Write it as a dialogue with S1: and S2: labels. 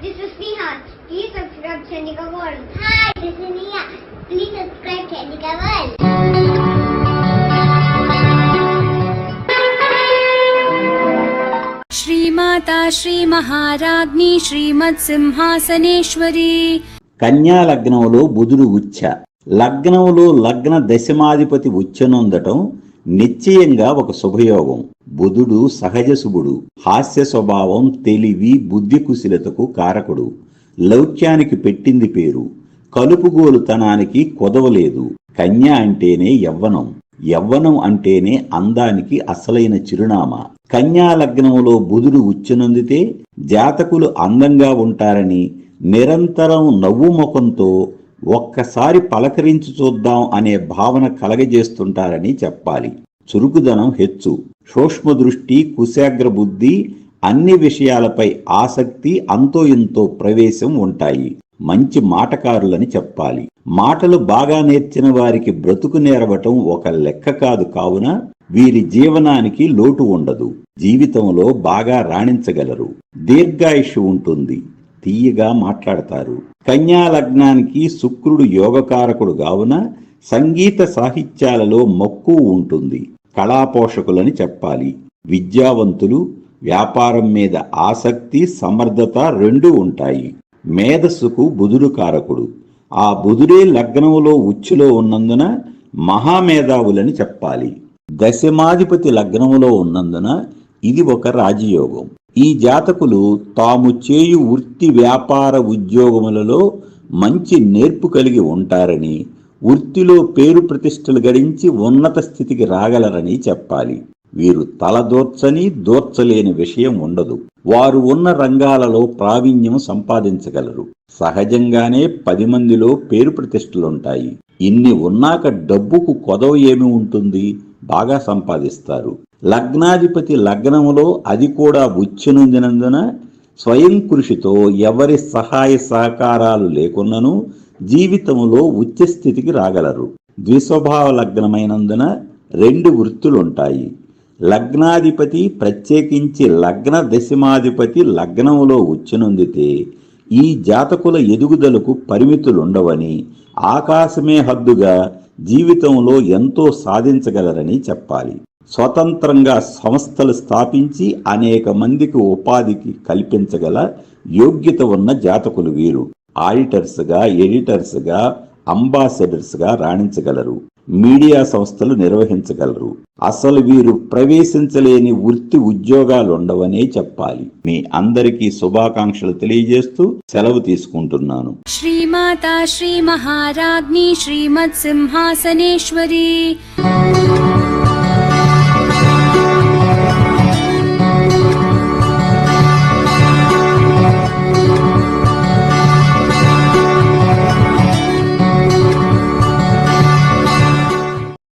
S1: this is Neha. Please subscribe Chandika World. Hi, this is Neha. Please subscribe Chandika World.
S2: श्रीमाता श्री महाराज्ञी श्रीमत् సింహాసనేశ్వరి.
S3: కన్యా లగ్నంలో బుధుడు ఉచ్చ. లగ్నంలో లగ్న దశమాధిపతి ఉచ్చనొందటం నిశ్చయంగా ఒక శుభయోగం. బుధుడు సహజ శుభుడు. హాస్య స్వభావం, తెలివి, బుద్ధి కుశలతకు కారకుడు. లౌక్యానికి పెట్టింది పేరు. కలుపుగోలుతనానికి కొదవలేదు. కన్య అంటేనే యవ్వనం. యవ్వనం అంటేనే అందానికి అసలైన చిరునామా. కన్యా లగ్నంలో బుధుడు ఉచ్చనొందితే జాతకులు అందంగా ఉంటారని, నిరంతరం నవ్వు ముఖంతో ఒక్కసారి పలకరించి చూద్దాం అనే భావన కలగజేస్తుంటారని చెప్పాలి. చురుకుదనం హెచ్చు. సూక్ష్మ దృష్టి, కుశాగ్ర బుద్ధి, అన్ని విషయాలపై ఆసక్తి, అంతో ఇంతో ప్రవేశం ఉంటాయి. మంచి మాటకారులని చెప్పాలి. మాటలు బాగా నేర్చిన వారికి బ్రతుకు నేరవటం ఒక లెక్క కాదు. కావున వీరి జీవనానికి లోటు ఉండదు. జీవితంలో బాగా రాణించగలరు. దీర్ఘాయుషు ఉంటుంది. తీయగా మాట్లాడతారు. కన్యా లగ్నానికి శుక్రుడు యోగకారకుడు కావున సంగీత సాహిత్యాలలో మక్కువ ఉంటుంది. కళాపోషకులని చెప్పాలి. విద్యావంతులు, వ్యాపారం మీద ఆసక్తి, సమర్థత రెండూ ఉంటాయి. మేధస్సుకు బుధుడు కారకుడు. ఆ బుధుడే లగ్నంలో ఉచ్చులో ఉన్నందున మహామేధావులని చెప్పాలి. దశమాధిపతి లగ్నములో ఉన్నందున ఇది ఒక రాజయోగం. ఈ జాతకులు తాము చేయు వృత్తి, వ్యాపార, ఉద్యోగములలో మంచి నేర్పు కలిగి ఉంటారని, వృత్తిలో పేరు ప్రతిష్టలు గడించి ఉన్నత స్థితికి రాగలరని చెప్పాలి. వీరు తలదోర్చని, దోర్చలేని విషయం ఉండదు. వారు ఉన్న రంగాలలో ప్రావీణ్యం సంపాదించగలరు. సహజంగానే 10 మందిలో పేరు ప్రతిష్టలుంటాయి. ఇన్ని ఉన్నాక డబ్బుకు కొదవ ఏమి ఉంటుంది? బాగా సంపాదిస్తారు. లగ్నాధిపతి లగ్నములో, అది కూడా ఉచ్చనొందినందున స్వయం కృషితో ఎవరి సహాయ సహకారాలు లేకున్నను జీవితములో ఉచ్చస్థితికి రాగలరు. ద్విస్వభావ లగ్నమైనందున 2 వృత్తులుంటాయి. లగ్నాధిపతి, ప్రత్యేకించి లగ్న దశమాధిపతి లగ్నములో ఉచ్చనొందితే ఈ జాతకుల ఎదుగుదలకు పరిమితులుండవని, ఆకాశమే హద్దుగా జీవితంలో ఎంతో సాధించగలరని చెప్పాలి. స్వతంత్రంగా సంస్థలు స్థాపించి అనేక మందికి ఉపాధికి కల్పించగల యోగ్యత ఉన్న జాతకులు వీరు. ఆడిటర్స్గా, ఎడిటర్స్గా, అంబాసిడర్స్గా రాణించగలరు. మీడియా సంస్థలు నిర్వహించగలరు. అసలు వీరు ప్రవేశించలేని వృత్తి ఉద్యోగాలుండవనే చెప్పాలి. మీ అందరికీ శుభాకాంక్షలు తెలియజేస్తూ సెలవు తీసుకుంటున్నాను.
S2: శ్రీమాతా శ్రీ మహారాజ్ఞి శ్రీమత్ సింహాసనేశ్వరి.